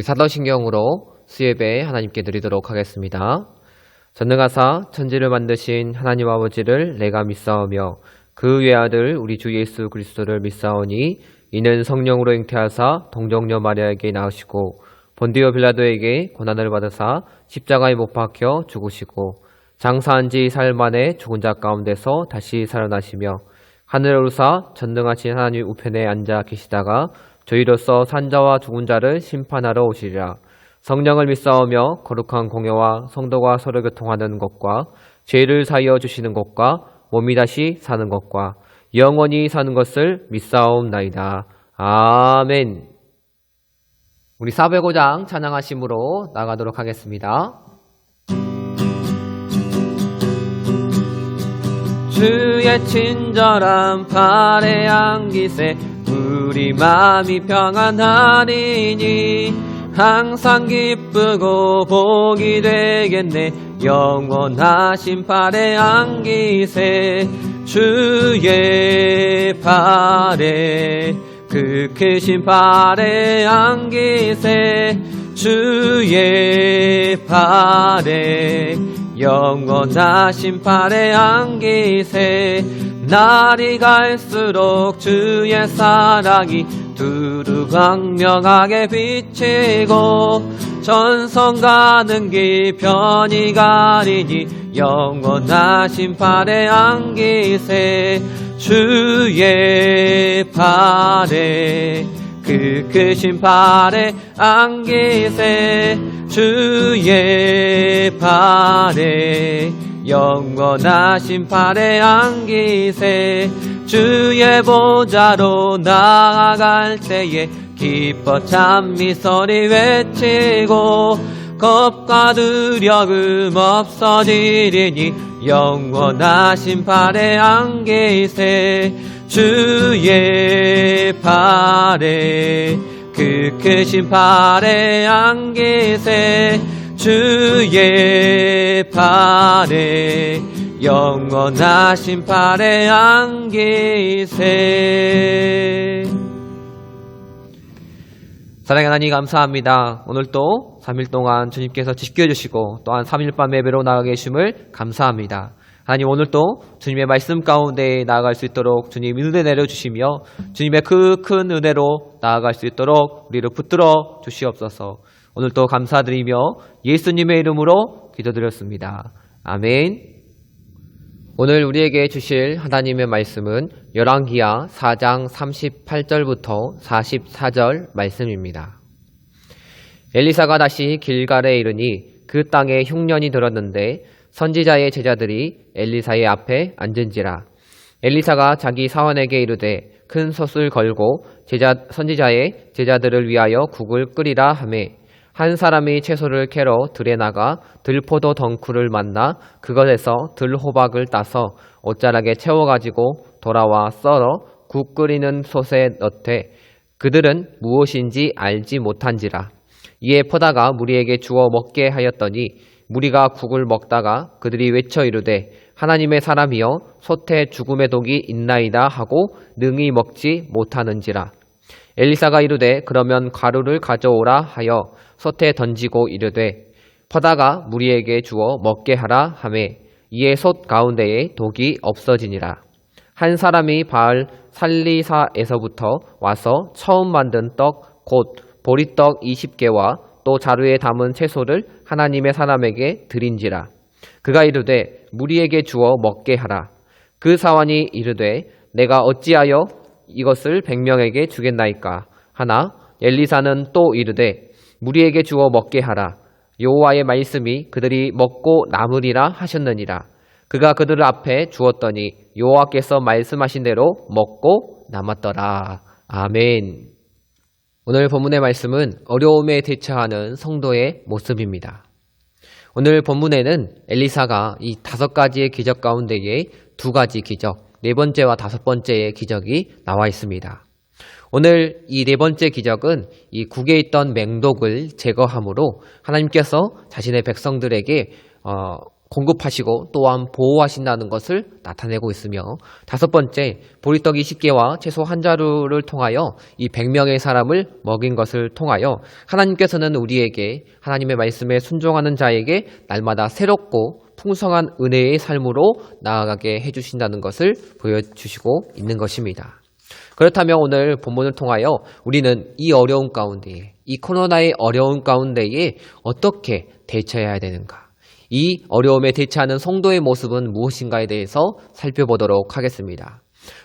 우리 사도신경으로 수예배 하나님께 드리도록 하겠습니다. 전능하사 천지를 만드신 하나님 아버지를 내가 믿사오며 그 외아들 우리 주 예수 그리스도를 믿사오니 이는 성령으로 잉태하사 동정녀 마리아에게 낳으시고 본디오 빌라도에게 고난을 받으사 십자가에 못 박혀 죽으시고 장사한 지 사흘 만에 죽은 자 가운데서 다시 살아나시며 하늘에 오르사 전능하신 하나님 우편에 앉아 계시다가 저희로서 산자와 죽은 자를 심판하러 오시리라. 성령을 믿사오며 거룩한 공예와 성도가 서로 교통하는 것과 죄를 사하여 주시는 것과 몸이 다시 사는 것과 영원히 사는 것을 믿사옵나이다. 아멘. 우리 405장 찬양하심으로 나가도록 하겠습니다. 주의 친절한 팔에 안기세 우리 마음이 평안하리니 항상 기쁘고 복이 되겠네. 영원하신 팔에 안기세 주의 팔에 그 크신 팔에 안기세 주의 팔에 영원하신 팔에 안기세. 날이 갈수록 주의 사랑이 두루 광명하게 비치고 전성 가는 길 편히 가리니 영원하신 팔에 안기세 주의 팔에 그 크신 팔에 안기세 주의 팔에 영원하신 팔에 안기세. 주의 보좌로 나아갈 때에 기뻐 찬미 소리 외치고 겁과 두려움 없어지리니 영원하신 팔에 안기세 주의 팔에 그 크신 팔에 안기세 주의 팔에 영원하신 팔에 안기세. 사랑의 하나님 감사합니다. 오늘도 3일 동안 주님께서 지켜주시고 또한 3일 밤 예배로 나가 계심을 감사합니다. 하나님 오늘도 주님의 말씀 가운데 나아갈 수 있도록 주님 은혜 내려주시며 주님의 그 큰 은혜로 나아갈 수 있도록 우리를 붙들어 주시옵소서. 오늘도 감사드리며 예수님의 이름으로 기도드렸습니다. 아멘. 오늘 우리에게 주실 하나님의 말씀은 열왕기하 4장 38절부터 44절 말씀입니다. 엘리사가 다시 길갈에 이르니 그 땅에 흉년이 들었는데 선지자의 제자들이 엘리사의 앞에 앉은지라. 엘리사가 자기 사원에게 이르되 큰 솥을 걸고 선지자의 제자들을 위하여 국을 끓이라 하매 한 사람이 채소를 캐러 들에 나가 들포도 덩쿨을 만나 그것에서 들호박을 따서 옷자락에 채워가지고 돌아와 썰어 국 끓이는 솥에 넣되 그들은 무엇인지 알지 못한지라. 이에 퍼다가 무리에게 주어 먹게 하였더니 무리가 국을 먹다가 그들이 외쳐 이르되 하나님의 사람이여 솥에 죽음의 독이 있나이다 하고 능히 먹지 못하는지라. 엘리사가 이르되 그러면 가루를 가져오라 하여 솥에 던지고 이르되 퍼다가 무리에게 주어 먹게 하라 하매 이에 솥 가운데에 독이 없어지니라. 한 사람이 바알 살리사에서부터 와서 처음 만든 떡 곧 보리떡 20개와 또 자루에 담은 채소를 하나님의 사람에게 드린지라. 그가 이르되 무리에게 주어 먹게 하라. 그 사환이 이르되 내가 어찌하여 이것을 100명에게 주겠나이까 하나 엘리사는 또 이르되 무리에게 주어 먹게 하라. 여호와의 말씀이 그들이 먹고 남으리라 하셨느니라. 그가 그들 앞에 주었더니 여호와께서 말씀하신 대로 먹고 남았더라. 아멘. 오늘 본문의 말씀은 어려움에 대처하는 성도의 모습입니다. 오늘 본문에는 엘리사가 이 5가지의 기적 가운데에 2가지 기적, 4번째와 5번째의 기적이 나와 있습니다. 오늘 이 4번째 기적은 이 국에 있던 맹독을 제거함으로 하나님께서 자신의 백성들에게 공급하시고 또한 보호하신다는 것을 나타내고 있으며, 다섯 번째, 보리떡 20개와 채소 한 자루를 통하여 이 100명의 사람을 먹인 것을 통하여 하나님께서는 우리에게 하나님의 말씀에 순종하는 자에게 날마다 새롭고 풍성한 은혜의 삶으로 나아가게 해주신다는 것을 보여주시고 있는 것입니다. 그렇다면 오늘 본문을 통하여 우리는 이 어려운 가운데에, 이 코로나의 어려운 가운데에 어떻게 대처해야 되는가? 이 어려움에 대처하는 성도의 모습은 무엇인가에 대해서 살펴보도록 하겠습니다.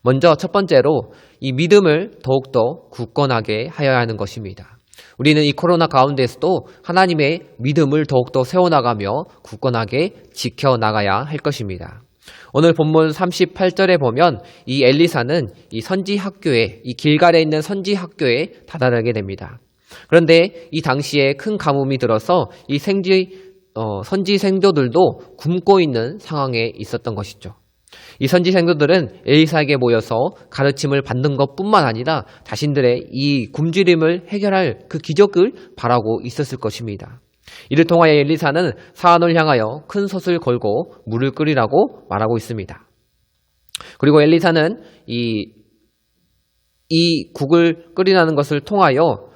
먼저 첫 번째로 이 믿음을 더욱더 굳건하게 하여야 하는 것입니다. 우리는 이 코로나 가운데서도 하나님의 믿음을 더욱더 세워나가며 굳건하게 지켜나가야 할 것입니다. 오늘 본문 38절에 보면 이 엘리사는 이 선지 학교에, 이 길갈에 있는 선지 학교에 다다르게 됩니다. 그런데 이 당시에 큰 가뭄이 들어서 이 선지 생도들도 굶고 있는 상황에 있었던 것이죠. 이 선지 생도들은 엘리사에게 모여서 가르침을 받는 것뿐만 아니라 자신들의 이 굶주림을 해결할 그 기적을 바라고 있었을 것입니다. 이를 통하여 엘리사는 사안을 향하여 큰 솥을 걸고 물을 끓이라고 말하고 있습니다. 그리고 엘리사는 이 국을 끓이라는 것을 통하여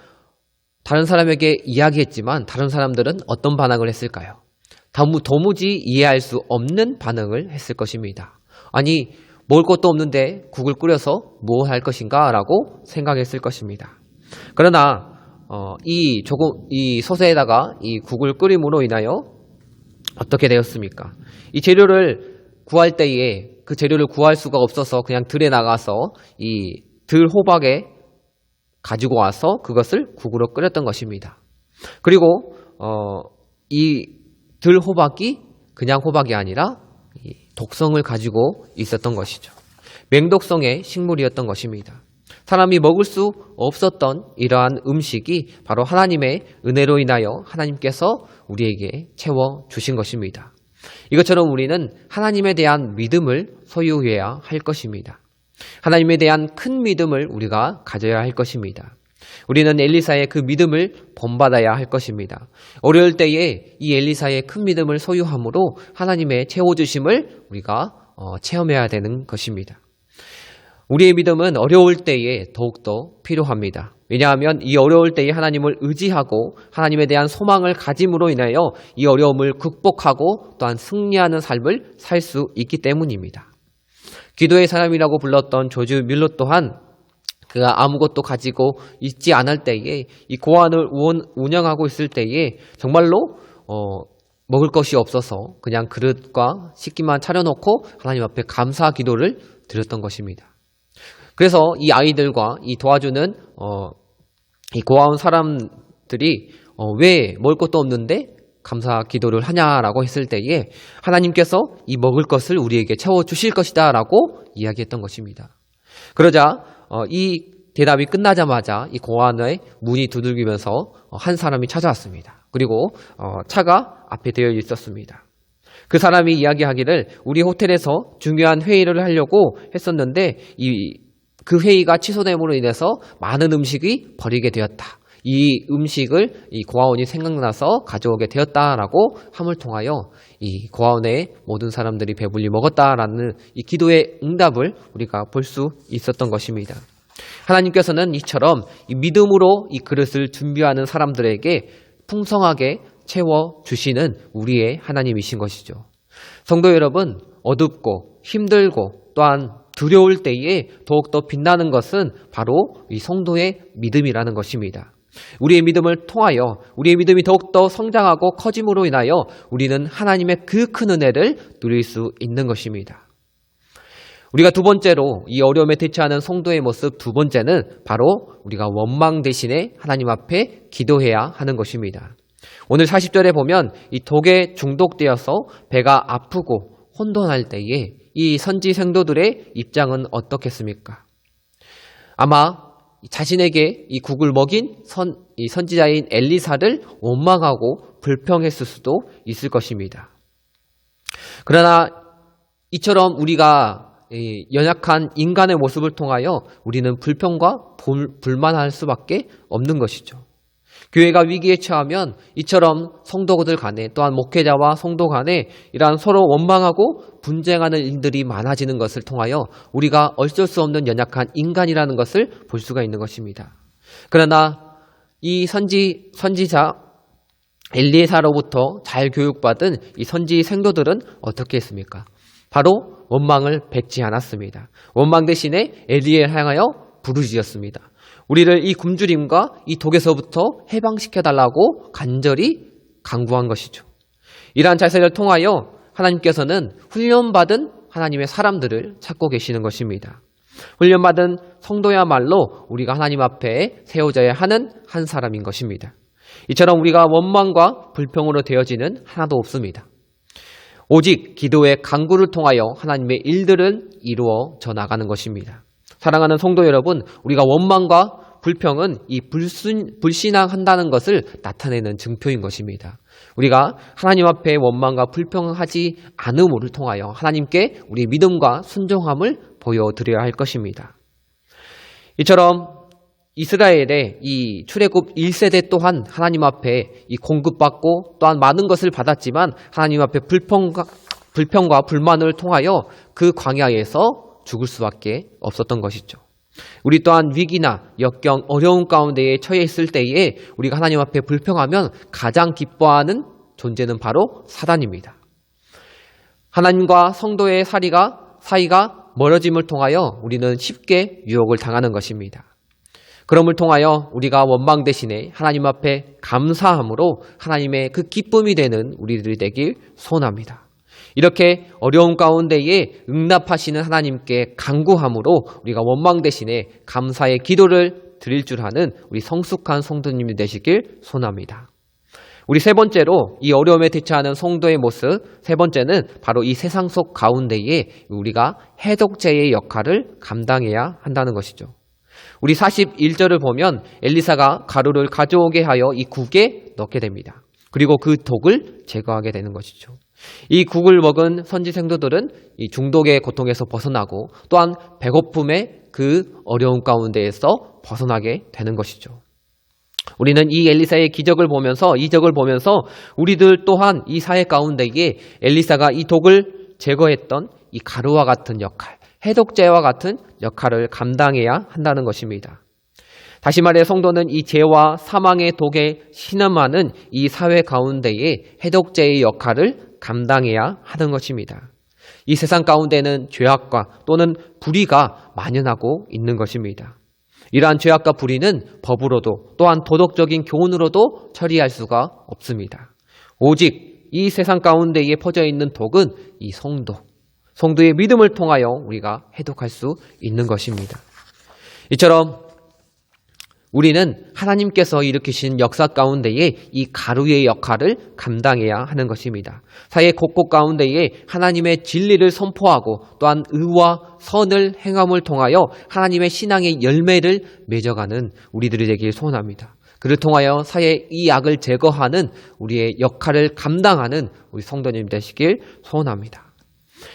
다른 사람에게 이야기했지만 다른 사람들은 어떤 반응을 했을까요? 도무지 이해할 수 없는 반응을 했을 것입니다. 아니, 먹을 것도 없는데 국을 끓여서 무엇 할 것인가? 라고 생각했을 것입니다. 그러나 이 솥에다가 이 국을 끓임으로 인하여 어떻게 되었습니까? 이 재료를 구할 때에 그 재료를 구할 수가 없어서 그냥 들에 나가서 이 들 호박에 가지고 와서 그것을 국으로 끓였던 것입니다. 그리고 이 들 호박이 그냥 호박이 아니라 독성을 가지고 있었던 것이죠. 맹독성의 식물이었던 것입니다. 사람이 먹을 수 없었던 이러한 음식이 바로 하나님의 은혜로 인하여 하나님께서 우리에게 채워주신 것입니다. 이것처럼 우리는 하나님에 대한 믿음을 소유해야 할 것입니다. 하나님에 대한 큰 믿음을 우리가 가져야 할 것입니다. 우리는 엘리사의 그 믿음을 본받아야 할 것입니다. 어려울 때에 이 엘리사의 큰 믿음을 소유함으로 하나님의 채워주심을 우리가 체험해야 되는 것입니다. 우리의 믿음은 어려울 때에 더욱더 필요합니다. 왜냐하면 이 어려울 때에 하나님을 의지하고 하나님에 대한 소망을 가짐으로 인하여 이 어려움을 극복하고 또한 승리하는 삶을 살 수 있기 때문입니다. 기도의 사람이라고 불렀던 조지 밀러 또한 그가 아무것도 가지고 있지 않을 때에 이 고아원을 운영하고 있을 때에 정말로 먹을 것이 없어서 그냥 그릇과 식기만 차려놓고 하나님 앞에 감사 기도를 드렸던 것입니다. 그래서 이 아이들과 이 도와주는 이 고아원 사람들이 왜 먹을 것도 없는데 감사 기도를 하냐라고 했을 때에 하나님께서 이 먹을 것을 우리에게 채워주실 것이다 라고 이야기했던 것입니다. 그러자 이 대답이 끝나자마자 이 고아원의 문이 두들기면서 한 사람이 찾아왔습니다. 그리고 차가 앞에 되어 있었습니다. 그 사람이 이야기하기를 우리 호텔에서 중요한 회의를 하려고 했었는데 그 회의가 취소됨으로 인해서 많은 음식이 버리게 되었다. 이 음식을 이 고아원이 생각나서 가져오게 되었다라고 함을 통하여 이 고아원의 모든 사람들이 배불리 먹었다라는 이 기도의 응답을 우리가 볼 수 있었던 것입니다. 하나님께서는 이처럼 이 믿음으로 이 그릇을 준비하는 사람들에게 풍성하게 채워주시는 우리의 하나님이신 것이죠. 성도 여러분, 어둡고 힘들고 또한 두려울 때에 더욱더 빛나는 것은 바로 이 성도의 믿음이라는 것입니다. 우리의 믿음을 통하여 우리의 믿음이 더욱더 성장하고 커짐으로 인하여 우리는 하나님의 그 큰 은혜를 누릴 수 있는 것입니다. 우리가 두 번째로 이 어려움에 대처하는 성도의 모습 두 번째는 바로 우리가 원망 대신에 하나님 앞에 기도해야 하는 것입니다. 오늘 40절에 보면 이 독에 중독되어서 배가 아프고 혼돈할 때에 이 선지 생도들의 입장은 어떻겠습니까? 아마 자신에게 이 국을 먹인 이 선지자인 엘리사를 원망하고 불평했을 수도 있을 것입니다. 그러나 이처럼 우리가 연약한 인간의 모습을 통하여 우리는 불평과 불만할 수밖에 없는 것이죠. 교회가 위기에 처하면 이처럼 성도들 간에 또한 목회자와 성도 간에 이러한 서로 원망하고 분쟁하는 일들이 많아지는 것을 통하여 우리가 어쩔 수 없는 연약한 인간이라는 것을 볼 수가 있는 것입니다. 그러나 이 선지자 엘리에사로부터 잘 교육받은 이 선지 생도들은 어떻게 했습니까? 바로 원망을 뱉지 않았습니다. 원망 대신에 엘리야를 향하여 부르짖었습니다. 우리를 이 굶주림과 이 독에서부터 해방시켜달라고 간절히 간구한 것이죠. 이러한 자세를 통하여 하나님께서는 훈련받은 하나님의 사람들을 찾고 계시는 것입니다. 훈련받은 성도야말로 우리가 하나님 앞에 세워져야 하는 한 사람인 것입니다. 이처럼 우리가 원망과 불평으로 되어지는 하나도 없습니다. 오직 기도의 간구를 통하여 하나님의 일들을 이루어져 나가는 것입니다. 사랑하는 성도 여러분, 우리가 원망과 불평은 이 불신앙한다는 것을 나타내는 증표인 것입니다. 우리가 하나님 앞에 원망과 불평하지 않음을 통하여 하나님께 우리 믿음과 순종함을 보여드려야 할 것입니다. 이처럼 이스라엘의 이 출애굽 1세대 또한 하나님 앞에 이 공급받고 또한 많은 것을 받았지만 하나님 앞에 불평과 불만을 통하여 그 광야에서 죽을 수밖에 없었던 것이죠. 우리 또한 위기나 역경, 어려운 가운데에 처해 있을 때에 우리가 하나님 앞에 불평하면 가장 기뻐하는 존재는 바로 사단입니다. 하나님과 성도의 사이가 멀어짐을 통하여 우리는 쉽게 유혹을 당하는 것입니다. 그럼을 통하여 우리가 원망 대신에 하나님 앞에 감사함으로 하나님의 그 기쁨이 되는 우리들이 되길 소원합니다. 이렇게 어려운 가운데에 응답하시는 하나님께 간구함으로 우리가 원망 대신에 감사의 기도를 드릴 줄 아는 우리 성숙한 성도님이 되시길 소원합니다. 우리 세 번째로 이 어려움에 대처하는 성도의 모습, 세 번째는 바로 이 세상 속 가운데에 우리가 해독제의 역할을 감당해야 한다는 것이죠. 우리 41절을 보면 엘리사가 가루를 가져오게 하여 이 국에 넣게 됩니다. 그리고 그 독을 제거하게 되는 것이죠. 이 국을 먹은 선지 생도들은 이 중독의 고통에서 벗어나고 또한 배고픔의 그 어려운 가운데에서 벗어나게 되는 것이죠. 우리는 이 엘리사의 기적을 보면서 이적을 보면서 우리들 또한 이 사회 가운데에 엘리사가 이 독을 제거했던 이 가루와 같은 역할, 해독제와 같은 역할을 감당해야 한다는 것입니다. 다시 말해 성도는 이 죄와 사망의 독에 신음하는 이 사회 가운데에 해독제의 역할을 감당해야 하는 것입니다. 이 세상 가운데는 죄악과 또는 불의가 만연하고 있는 것입니다. 이러한 죄악과 불의는 법으로도 또한 도덕적인 교훈으로도 처리할 수가 없습니다. 오직 이 세상 가운데에 퍼져 있는 독은 이 성도의 믿음을 통하여 우리가 해독할 수 있는 것입니다. 이처럼 우리는 하나님께서 일으키신 역사 가운데에 이 가루의 역할을 감당해야 하는 것입니다. 사회 곳곳 가운데에 하나님의 진리를 선포하고 또한 의와 선을 행함을 통하여 하나님의 신앙의 열매를 맺어가는 우리들이 되길 소원합니다. 그를 통하여 사회의 이 악을 제거하는 우리의 역할을 감당하는 우리 성도님 되시길 소원합니다.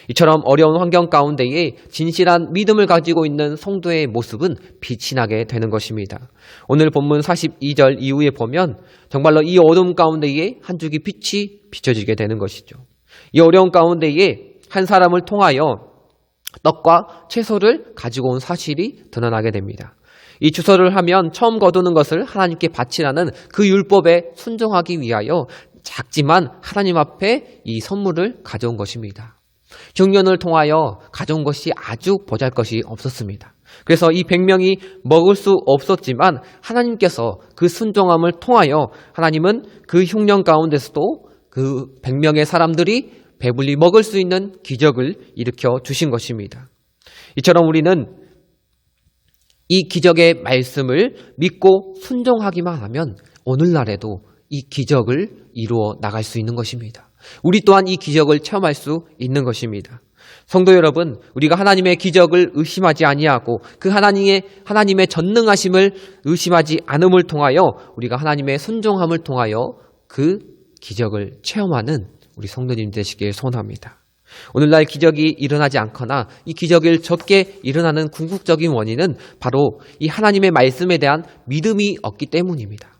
이처럼 어려운 환경 가운데에 진실한 믿음을 가지고 있는 성도의 모습은 빛이 나게 되는 것입니다. 오늘 본문 42절 이후에 보면 정말로 이 어둠 가운데에 한 줄기 빛이 비춰지게 되는 것이죠. 이 어려운 가운데에 한 사람을 통하여 떡과 채소를 가지고 온 사실이 드러나게 됩니다. 이 주서를 하면 처음 거두는 것을 하나님께 바치라는 그 율법에 순종하기 위하여 작지만 하나님 앞에 이 선물을 가져온 것입니다. 중년을 통하여 가져온 것이 아주 보잘것이 없었습니다. 그래서 이 100명이 먹을 수 없었지만 하나님께서 그 순종함을 통하여 하나님은 그 흉년 가운데서도 그 100명의 사람들이 배불리 먹을 수 있는 기적을 일으켜 주신 것입니다. 이처럼 우리는 이 기적의 말씀을 믿고 순종하기만 하면 오늘날에도 이 기적을 이루어 나갈 수 있는 것입니다. 우리 또한 이 기적을 체험할 수 있는 것입니다. 성도 여러분, 우리가 하나님의 기적을 의심하지 아니하고 그 하나님의 전능하심을 의심하지 않음을 통하여 우리가 하나님의 순종함을 통하여 그 기적을 체험하는 우리 성도님 되시길 소원합니다. 오늘날 기적이 일어나지 않거나 이 기적을 적게 일어나는 궁극적인 원인은 바로 이 하나님의 말씀에 대한 믿음이 없기 때문입니다.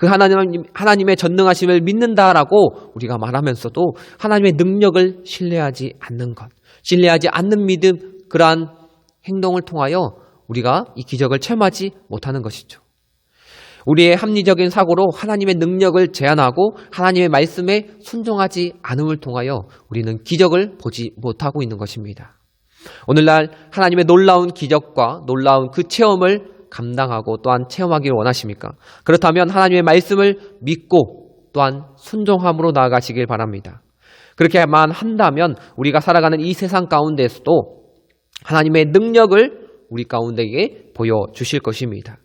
그 하나님의 전능하심을 믿는다라고 우리가 말하면서도 하나님의 능력을 신뢰하지 않는 것, 신뢰하지 않는 믿음, 그러한 행동을 통하여 우리가 이 기적을 체험하지 못하는 것이죠. 우리의 합리적인 사고로 하나님의 능력을 제한하고 하나님의 말씀에 순종하지 않음을 통하여 우리는 기적을 보지 못하고 있는 것입니다. 오늘날 하나님의 놀라운 기적과 놀라운 그 체험을 감당하고 또한 체험하기를 원하십니까? 그렇다면 하나님의 말씀을 믿고 또한 순종함으로 나아가시길 바랍니다. 그렇게만 한다면 우리가 살아가는 이 세상 가운데에서도 하나님의 능력을 우리 가운데에 보여주실 것입니다.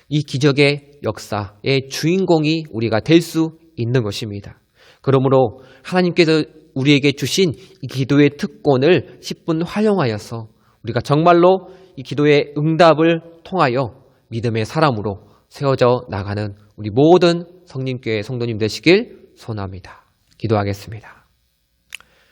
이 기적의 역사의 주인공이 우리가 될 수 있는 것입니다. 그러므로 하나님께서 우리에게 주신 이 기도의 특권을 10분 활용하여서 우리가 정말로 이 기도의 응답을 통하여 믿음의 사람으로 세워져 나가는 우리 모든 성림교회 성도님 되시길 소원합니다. 기도하겠습니다.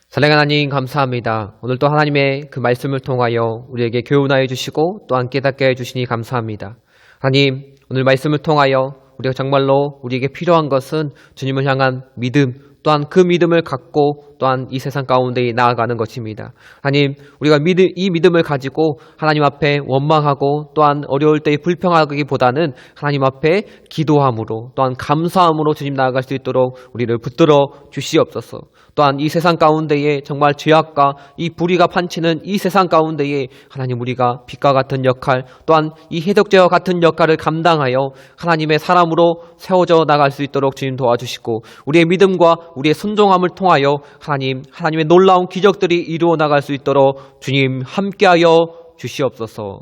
사랑하는 하나님 감사합니다. 오늘 또 하나님의 그 말씀을 통하여 우리에게 교훈하여 주시고 또한 깨닫게 해주시니 감사합니다. 하나님, 오늘 말씀을 통하여 우리가 정말로 우리에게 필요한 것은 주님을 향한 믿음, 또한 그 믿음을 갖고 또한 이 세상 가운데 나아가는 것입니다. 하나님, 우리가 이 믿음을 가지고 하나님 앞에 원망하고 또한 어려울 때 불평하기보다는 하나님 앞에 기도함으로 또한 감사함으로 주님 나아갈 수 있도록 우리를 붙들어 주시옵소서. 또한 이 세상 가운데에 정말 죄악과 이 불의가 판치는 이 세상 가운데에 하나님, 우리가 빛과 같은 역할, 또한 이 해독제와 같은 역할을 감당하여 하나님의 사람으로 세워져 나갈 수 있도록 주님 도와주시고, 우리의 믿음과 우리의 순종함을 통하여 하나님의 놀라운 기적들이 이루어 나갈 수 있도록 주님 함께하여 주시옵소서.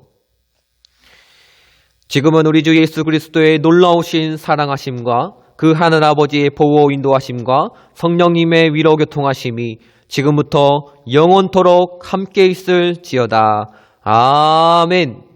지금은 우리 주 예수 그리스도의 놀라우신 사랑하심과 그 하늘아버지의 보호 인도하심과 성령님의 위로 교통하심이 지금부터 영원토록 함께 있을지어다. 아멘.